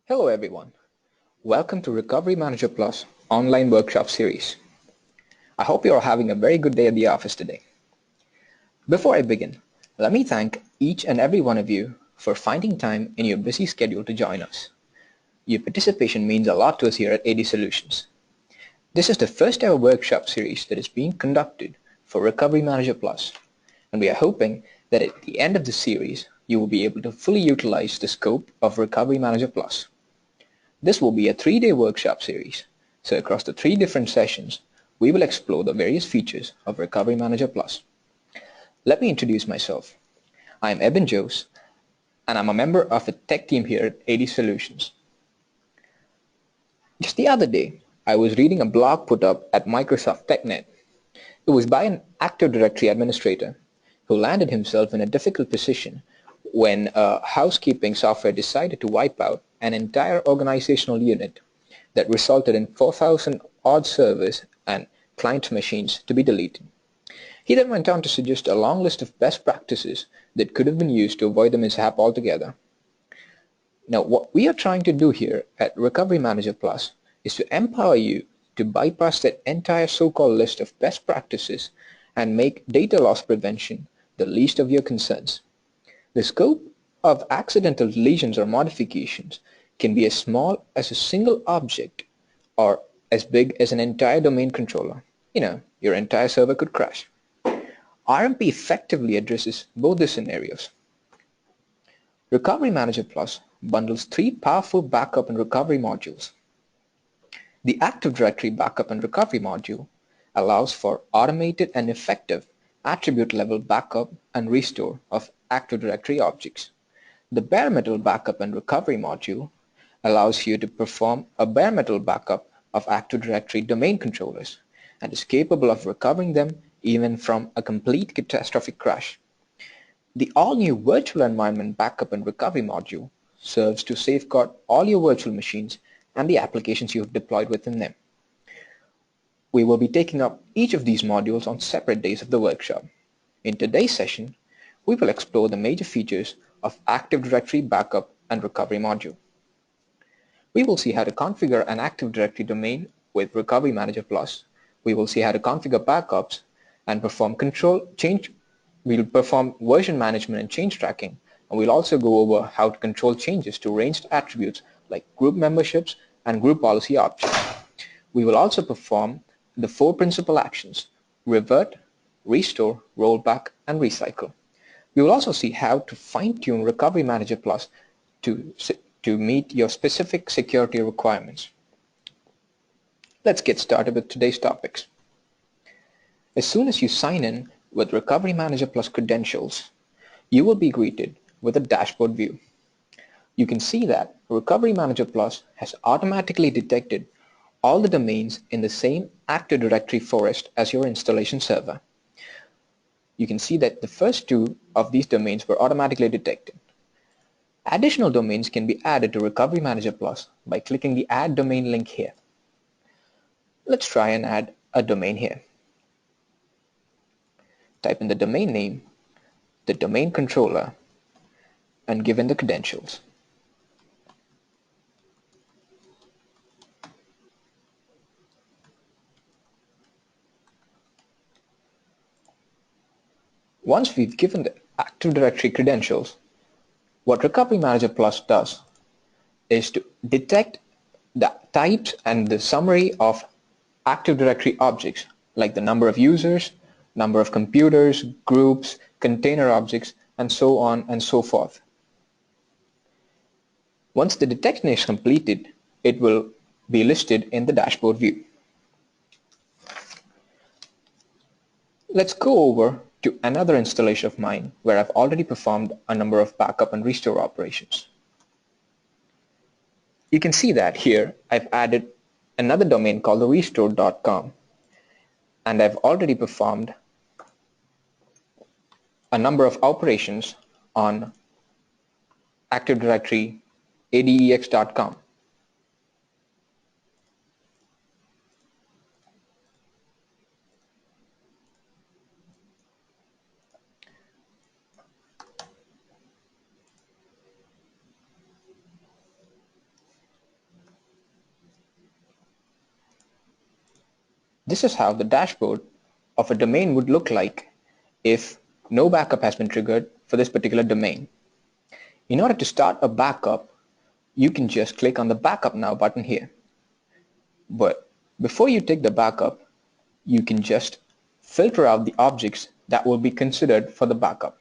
Hello everyone. Welcome to Recovery Manager Plus online workshop series. I hope you are having a very good day at the office today. Before I begin, let me thank each and every one of you for finding time in your busy schedule to join us. Your participation means a lot to us here at AD Solutions. This is the first ever workshop series that is being conducted for Recovery Manager Plus, and we are hoping that at the end of the series, you will be able to fully utilize the scope of Recovery Manager Plus. This will be a 3-day workshop series, so across the 3 different sessions, we will explore the various features of Recovery Manager Plus. Let me introduce myself. I am Eben Jose, and I'm a member of the tech team here at AD Solutions. Just the other day, I was reading a blog put up at Microsoft TechNet. It was by an Active Directory administrator who landed himself in a difficult position when a housekeeping software decided to wipe out an entire organizational unit that resulted in 4,000 odd servers and client machines to be deleted. He then went on to suggest a long list of best practices that could have been used to avoid the mishap altogether. Now, what we are trying to do here at Recovery Manager Plus is to empower you to bypass that entire so-called list of best practices and make data loss prevention the least of your concerns. The scope of accidental deletions or modifications can be as small as a single object or as big as an entire domain controller. Your entire server could crash. RMP effectively addresses both the scenarios. Recovery Manager Plus bundles 3 powerful backup and recovery modules. The Active Directory Backup and Recovery module allows for automated and effective attribute-level backup and restore of Active Directory objects. The Bare Metal Backup and Recovery module allows you to perform a bare metal backup of Active Directory domain controllers and is capable of recovering them even from a complete catastrophic crash. The all-new Virtual Environment Backup and Recovery module serves to safeguard all your virtual machines and the applications you have deployed within them. We will be taking up each of these modules on separate days of the workshop. In today's session, we will explore the major features of Active Directory Backup and Recovery module. We will see how to configure an Active Directory domain with Recovery Manager Plus. We will see how to configure backups and perform We'll perform version management and change tracking, and we'll also go over how to control changes to ranged attributes like group memberships and group policy options. We will also perform the 4 principal actions: revert, restore, rollback, and recycle. We will also see how to fine-tune Recovery Manager Plus to meet your specific security requirements. Let's get started with today's topics. As soon as you sign in with Recovery Manager Plus credentials, you will be greeted with a dashboard view. You can see that Recovery Manager Plus has automatically detected all the domains in the same Active Directory forest as your installation server. You can see that the first 2 of these domains were automatically detected. Additional domains can be added to Recovery Manager Plus by clicking the Add Domain link here. Let's try and add a domain here. Type in the domain name, the domain controller, and give in the credentials. Once we've given the Active Directory credentials, what Recovery Manager Plus does is to detect the types and the summary of Active Directory objects, like the number of users, number of computers, groups, container objects, and so on and so forth. Once the detection is completed, it will be listed in the dashboard view. Let's go over to another installation of mine where I've already performed a number of backup and restore operations. You can see that here I've added another domain called the restore.com, and I've already performed a number of operations on Active Directory adex.com. This is how the dashboard of a domain would look like if no backup has been triggered for this particular domain. In order to start a backup, you can just click on the Backup Now button here. But before you take the backup, you can just filter out the objects that will be considered for the backup.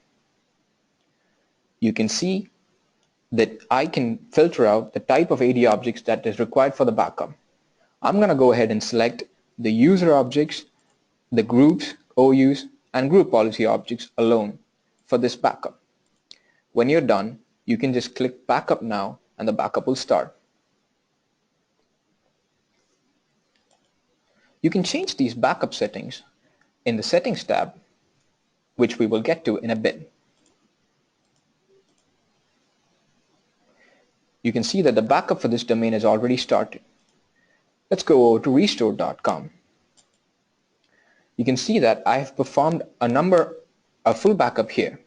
You can see that I can filter out the type of AD objects that is required for the backup. I'm going to go ahead and select the user objects, the groups, OUs, and group policy objects alone for this backup. When you're done, you can just click Backup Now and the backup will start. You can change these backup settings in the Settings tab, which we will get to in a bit. You can see that the backup for this domain has already started. Let's go over to restore.com. You can see that I have performed a full backup here.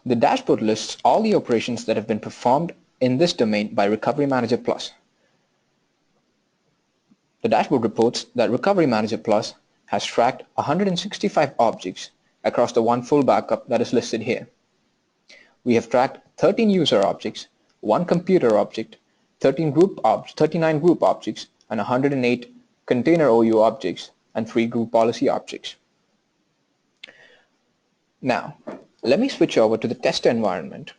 The dashboard lists all the operations that have been performed in this domain by RecoveryManager Plus. The dashboard reports that RecoveryManager Plus has tracked 165 objects across the one full backup that is listed here. We have tracked 13 user objects, 1 computer object, 39 group objects, and 108 container OU objects, and 3 group policy objects. Now, let me switch over to the test environment.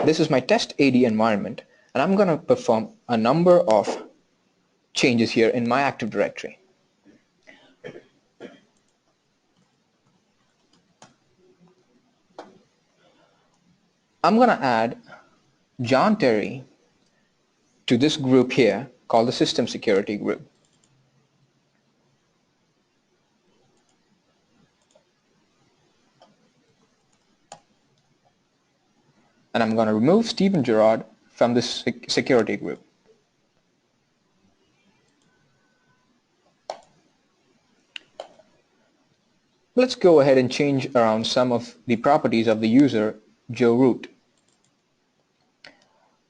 This is my test AD environment, and I'm going to perform a number of changes here in my Active Directory. I'm going to add John Terry to this group here called the System Security Group. And I'm going to remove Stephen Gerard from this security group. Let's go ahead and change around some of the properties of the user, Joe Root.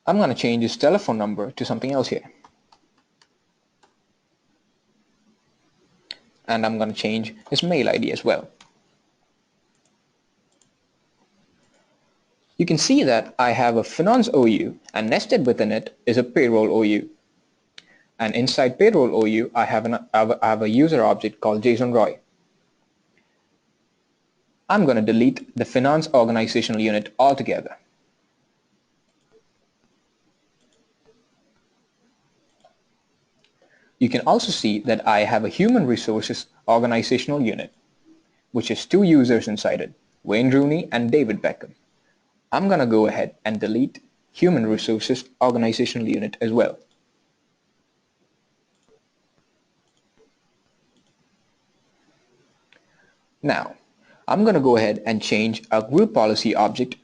I'm going to change his telephone number to something else here. And I'm going to change his mail ID as well. You can see that I have a finance OU, and nested within it is a payroll OU. And inside payroll OU, I have a user object called Jason Roy. I'm going to delete the finance organizational unit altogether. You can also see that I have a human resources organizational unit, which has 2 users inside it, Wayne Rooney and David Beckham. I'm going to go ahead and delete human resources organizational unit as well. Now, I'm going to go ahead and change our group policy object,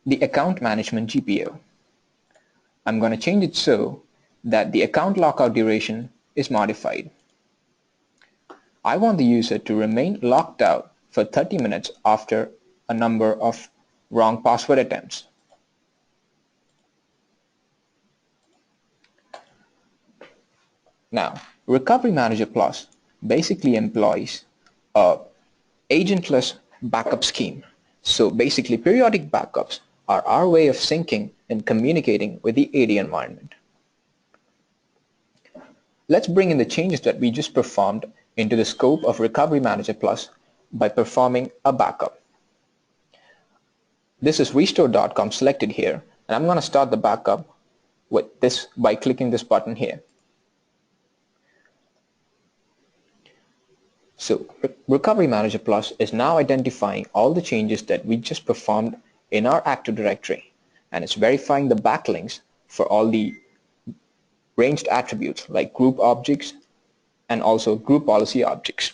the account management GPO. I'm going to change it so that the account lockout duration is modified. I want the user to remain locked out for 30 minutes after a number of wrong password attempts. Now, RecoveryManager Plus basically employs a agentless backup scheme. So basically, periodic backups are our way of syncing and communicating with the AD environment. Let's bring in the changes that we just performed into the scope of RecoveryManager Plus by performing a backup. This is restore.com selected here, and I'm going to start the backup with this by clicking this button here. So RecoveryManager Plus is now identifying all the changes that we just performed in our Active Directory, and it's verifying the backlinks for all the ranged attributes like group objects and also group policy objects.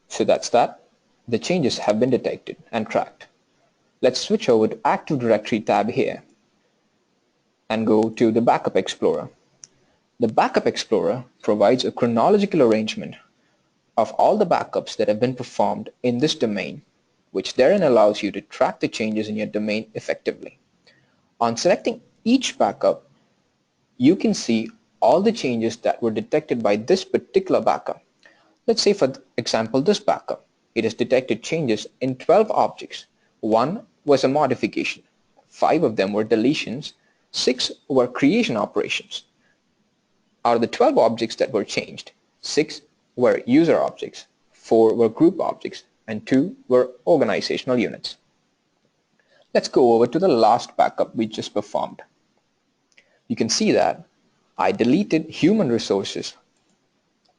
So that's that. the changes have been detected and tracked. Let's switch over to Active Directory tab here and go to the Backup Explorer. The Backup Explorer provides a chronological arrangement of all the backups that have been performed in this domain, which therein allows you to track the changes in your domain effectively. On selecting each backup, you can see all the changes that were detected by this particular backup. Let's say, for example, this backup. It has detected changes in 12 objects. 1 was a modification, 5 of them were deletions, 6 were creation operations. Out of the 12 objects that were changed, 6 were user objects, 4 were group objects, and 2 were organizational units. Let's go over to the last backup we just performed. You can see that I deleted human resources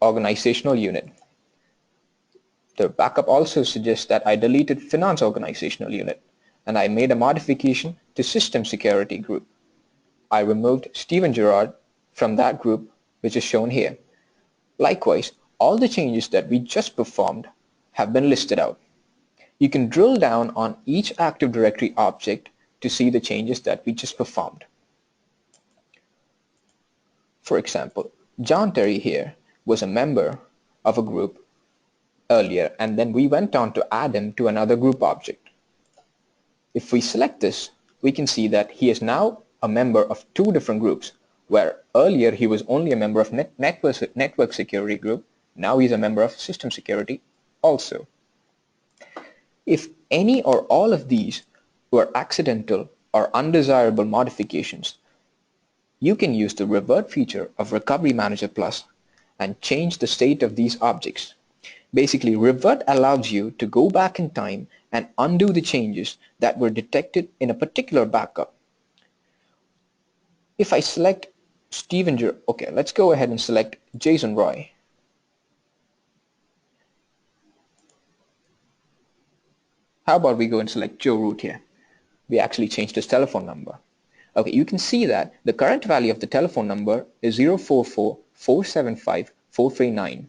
organizational unit. The backup also suggests that I deleted finance organizational unit, and I made a modification to system security group. I removed Steven Gerrard from that group, which is shown here. Likewise, all the changes that we just performed have been listed out. You can drill down on each Active Directory object to see the changes that we just performed. For example, John Terry here was a member of a group earlier, and then we went on to add him to another group object. If we select this, we can see that he is now a member of 2 different groups, where earlier he was only a member of network security group. Now he's a member of system security also. If any or all of these were accidental or undesirable modifications, you can use the Revert feature of RecoveryManager Plus and change the state of these objects. Basically, Revert allows you to go back in time and undo the changes that were detected in a particular backup. If I select okay, let's go ahead and select Jason Roy. How about we go and select Joe Root here? We actually changed his telephone number. Okay, you can see that the current value of the telephone number is 044-475-439.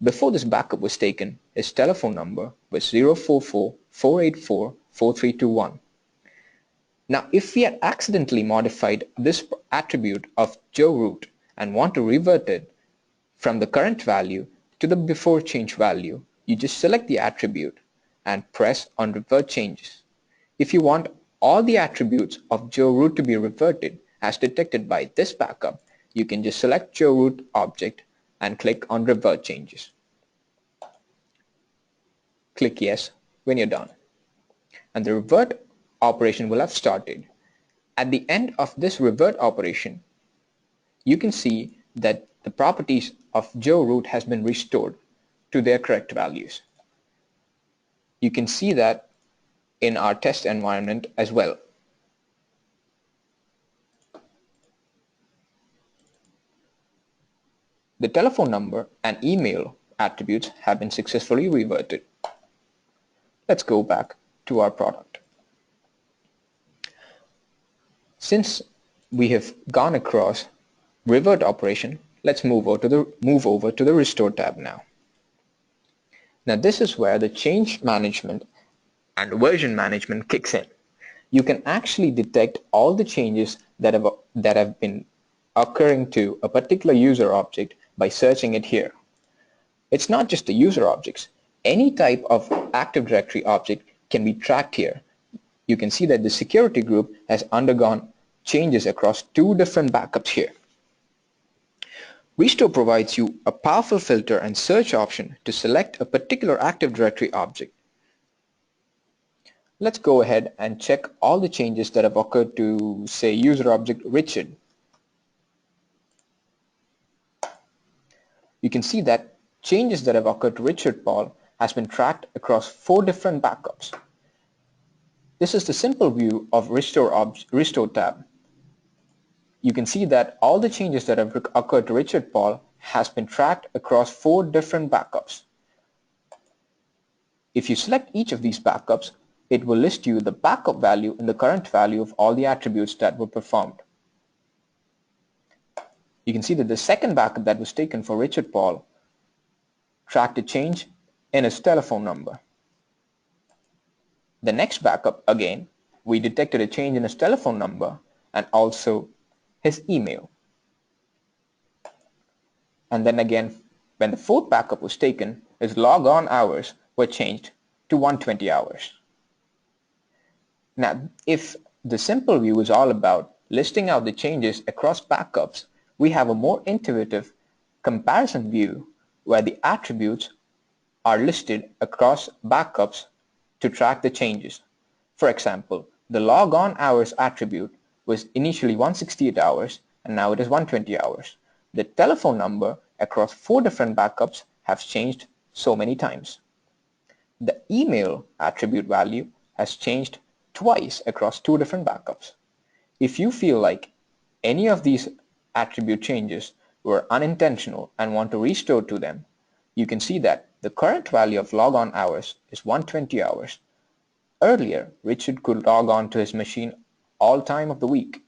Before this backup was taken, his telephone number was 044-484-4321. Now, if we had accidentally modified this attribute of Joe Root and want to revert it from the current value to the before change value, you just select the attribute and press on Revert Changes. If you want all the attributes of Joe Root to be reverted as detected by this backup, you can just select Joe Root object and click on Revert Changes. Click Yes when you're done, and the revert operation will have started. At the end of this revert operation, you can see that the properties of Joe Root has been restored to their correct values. You can see that in our test environment as well. The telephone number and email attributes have been successfully reverted. Let's go back to our product. Since we have gone across revert operation, let's move over to the Restore tab now. Now this is where the change management and version management kicks in. You can actually detect all the changes that have been occurring to a particular user object by searching it here. It's not just the user objects. Any type of Active Directory object can be tracked here. You can see that the security group has undergone changes across 2 different backups here. Restore provides you a powerful filter and search option to select a particular Active Directory object. Let's go ahead and check all the changes that have occurred to, say, user object Richard. You can see that changes that have occurred to Richard Paul has been tracked across 4 different backups. This is the simple view of Restore tab. You can see that all the changes that have occurred to Richard Paul has been tracked across 4 different backups. If you select each of these backups, it will list you the backup value and the current value of all the attributes that were performed. You can see that the second backup that was taken for Richard Paul tracked a change in his telephone number. The next backup, again, we detected a change in his telephone number and also his email. And then again, when the fourth backup was taken, his log-on hours were changed to 120 hours. Now, if the simple view is all about listing out the changes across backups, we have a more intuitive comparison view where the attributes are listed across backups to track the changes. For example, the log-on hours attribute was initially 168 hours and now it is 120 hours. The telephone number across 4 different backups has changed so many times. The email attribute value has changed twice across 2 different backups. If you feel like any of these attribute changes were unintentional and want to restore to them, you can see that the current value of log-on hours is 120 hours. Earlier, Richard could log on to his machine all time of the week.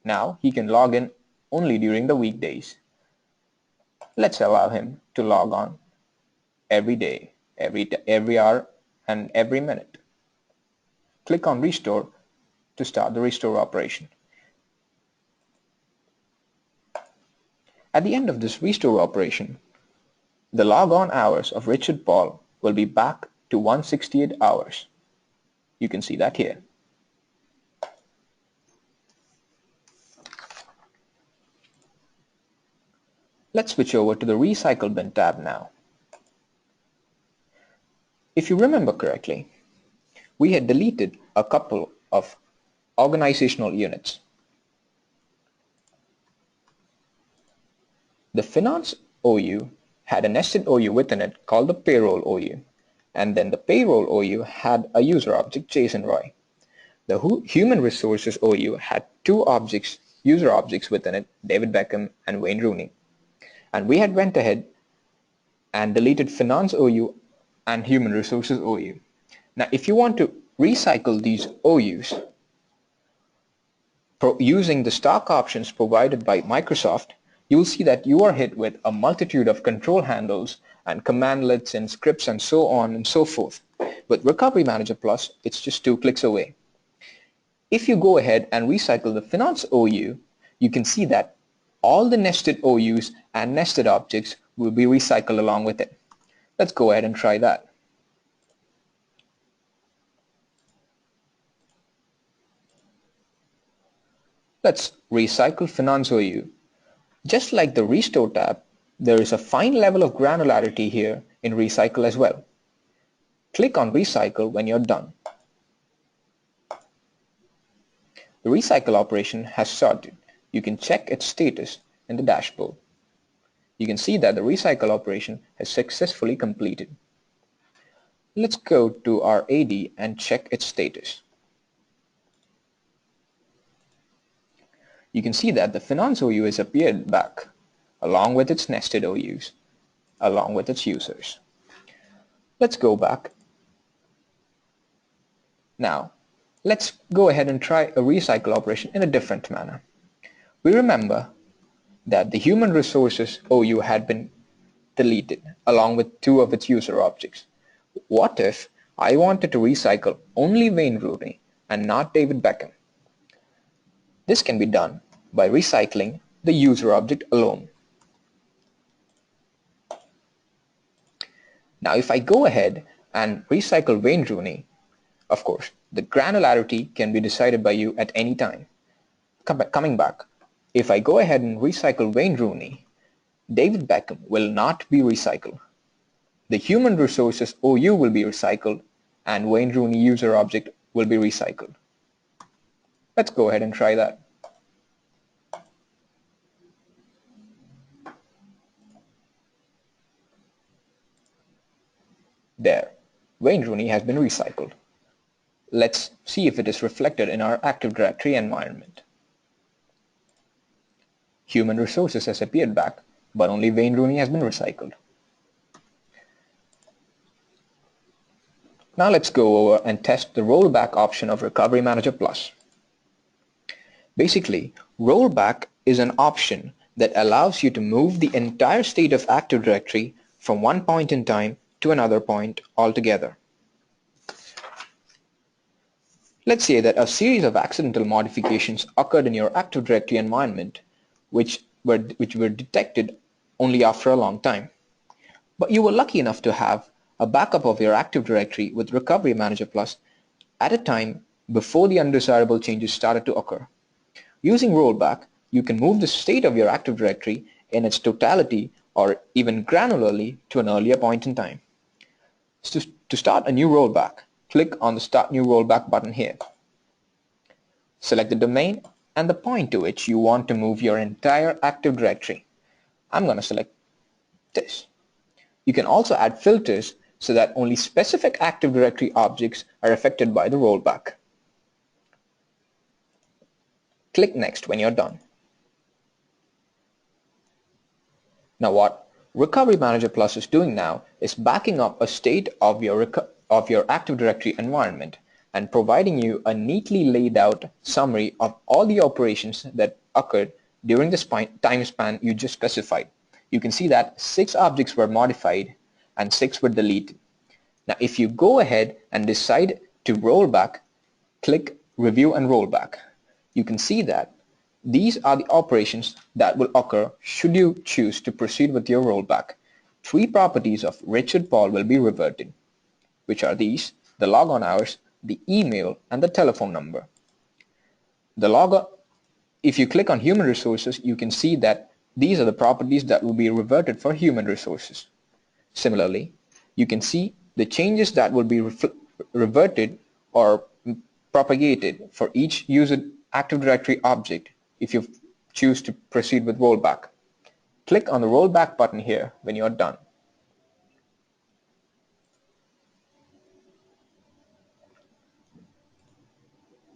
Now he can log in only during the weekdays. Let's allow him to log on every day, every hour, and every minute. Click on Restore to start the restore operation. At the end of this restore operation, the log-on hours of Richard Paul will be back to 168 hours. You can see that here. Let's switch over to the Recycle Bin tab now. If you remember correctly, we had deleted a couple of organizational units. The Finance OU had a nested OU within it called the Payroll OU, and then the Payroll OU had a user object, Jason Roy. The Human Resources OU had 2 objects, user objects within it, David Beckham and Wayne Rooney. And we had went ahead and deleted Finance OU and Human Resources OU. Now, if you want to recycle these OUs using the stock options provided by Microsoft, you will see that you are hit with a multitude of control handles and commandlets and scripts and so on and so forth. With Recovery Manager Plus, it's just 2 clicks away. If you go ahead and recycle the Finance OU, you can see that all the nested OUs and nested objects will be recycled along with it. Let's go ahead and try that. Let's recycle Finance OU. Just like the Restore tab, there is a fine level of granularity here in Recycle as well. Click on Recycle when you're done. The recycle operation has started. You can check its status in the dashboard. You can see that the recycle operation has successfully completed. Let's go to our AD and check its status. You can see that the Finance OU has appeared back, along with its nested OUs, along with its users. Let's go back. Now, let's go ahead and try a recycle operation in a different manner. We remember that the Human Resources OU had been deleted, along with 2 of its user objects. What if I wanted to recycle only Wayne Rooney and not David Beckham? This can be done by recycling the user object alone. Now, if I go ahead and recycle Wayne Rooney, of course, the granularity can be decided by you at any time. Coming back, if I go ahead and recycle Wayne Rooney, David Beckham will not be recycled. The Human Resources OU will be recycled and Wayne Rooney user object will be recycled. Let's go ahead and try that. There, Wayne Rooney has been recycled. Let's see if it is reflected in our Active Directory environment. Human Resources has appeared back, but only Wayne Rooney has been recycled. Now let's go over and test the rollback option of Recovery Manager Plus. Basically, rollback is an option that allows you to move the entire state of Active Directory from one point in time to another point altogether. Let's say that a series of accidental modifications occurred in your Active Directory environment, which were detected only after a long time. But you were lucky enough to have a backup of your Active Directory with Recovery Manager Plus at a time before the undesirable changes started to occur. Using rollback, you can move the state of your Active Directory in its totality or even granularly to an earlier point in time. So to start a new rollback, click on the Start New Rollback button here. Select the domain and the point to which you want to move your entire Active Directory. I'm going to select this. You can also add filters so that only specific Active Directory objects are affected by the rollback. Click Next when you're done. Now what Recovery Manager Plus is doing now is backing up a state of your Active Directory environment and providing you a neatly laid out summary of all the operations that occurred during the time span you just specified. You can see that 6 objects were modified and 6 were deleted. Now if you go ahead and decide to roll back, click Review and Rollback. You can see that these are the operations that will occur should you choose to proceed with your rollback. 3 properties of Richard Paul will be reverted, which are these: the logon hours, the email, and the telephone number. If you click on human resources, you can see that these are the properties that will be reverted for human resources. Similarly, you can see the changes that will be reverted or propagated for each user Active Directory object if you choose to proceed with rollback. Click on the rollback button here when you're done.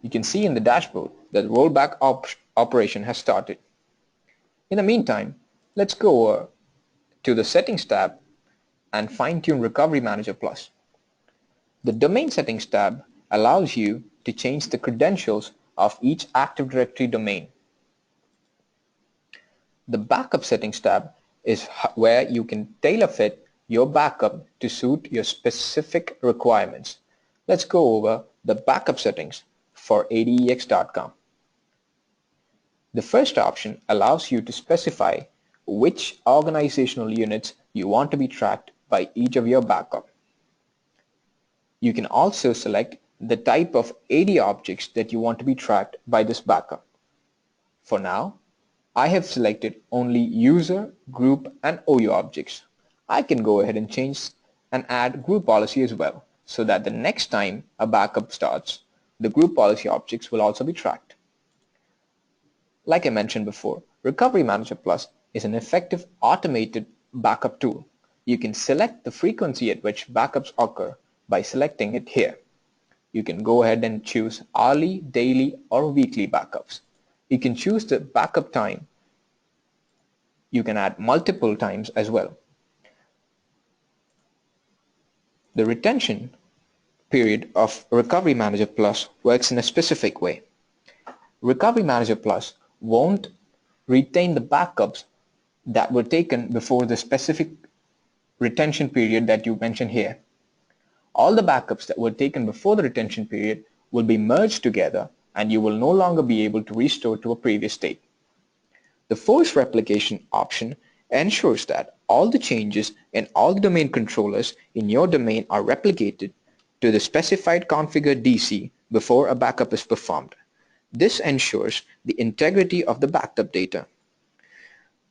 You can see in the dashboard that the rollback operation has started. In the meantime, let's go to the Settings tab and fine-tune Recovery Manager Plus. The Domain Settings tab allows you to change the credentials of each Active Directory domain. The Backup Settings tab is where you can tailor fit your backup to suit your specific requirements. Let's go over the backup settings for ADEX.com. The first option allows you to specify which organizational units you want to be tracked by each of your backup. You can also select the type of AD objects that you want to be tracked by this backup. For now, I have selected only user, group, and OU objects. I can go ahead and change and add group policy as well, so that the next time a backup starts, the group policy objects will also be tracked. Like I mentioned before, Recovery Manager Plus is an effective automated backup tool. You can select the frequency at which backups occur by selecting it here. You can go ahead and choose hourly, daily, or weekly backups. You can choose the backup time. You can add multiple times as well. The retention period of Recovery Manager Plus works in a specific way. Recovery Manager Plus won't retain the backups that were taken before the specific retention period that you mentioned here. All the backups that were taken before the retention period will be merged together, and you will no longer be able to restore to a previous state. The force replication option ensures that all the changes in all the domain controllers in your domain are replicated to the specified configured DC before a backup is performed. This ensures the integrity of the backed up data.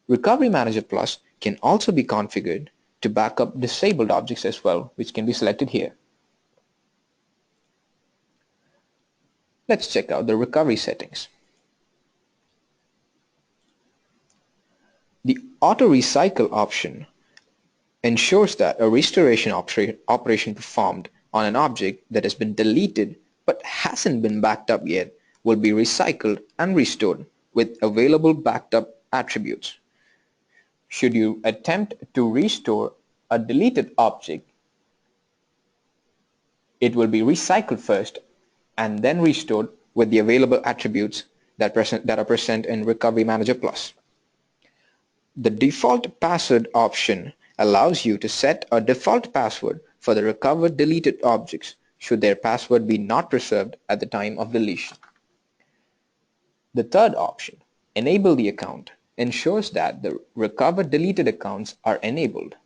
Recovery Manager Plus can also be configured to back up disabled objects as well, which can be selected here. Let's check out the recovery settings. The auto recycle option ensures that a restoration operation performed on an object that has been deleted but hasn't been backed up yet will be recycled and restored with available backed up attributes. Should you attempt to restore a deleted object, it will be recycled first and then restored with the available attributes that are present in Recovery Manager Plus. The default password option allows you to set a default password for the recovered deleted objects should their password be not preserved at the time of deletion. The third option, enable the account, ensures that the recovered deleted accounts are enabled.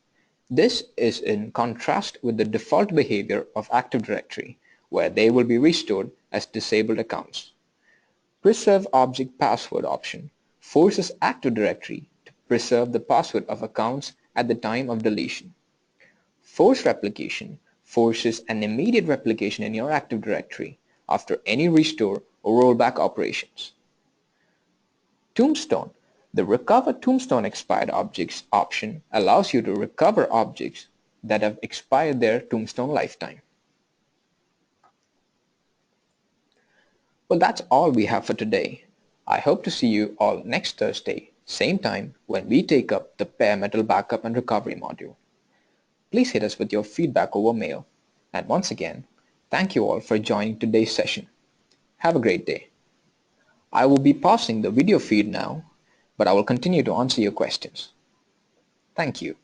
This is in contrast with the default behavior of Active Directory, where they will be restored as disabled accounts. Preserve Object Password option forces Active Directory to preserve the password of accounts at the time of deletion. Force Replication forces an immediate replication in your Active Directory after any restore or rollback operations. Tombstone. The Recover Tombstone Expired Objects option allows you to recover objects that have expired their tombstone lifetime. Well, that's all we have for today. I hope to see you all next Thursday, same time, when we take up the bare metal backup and recovery module. Please hit us with your feedback over mail. And once again, thank you all for joining today's session. Have a great day. I will be pausing the video feed now, but I will continue to answer your questions. Thank you.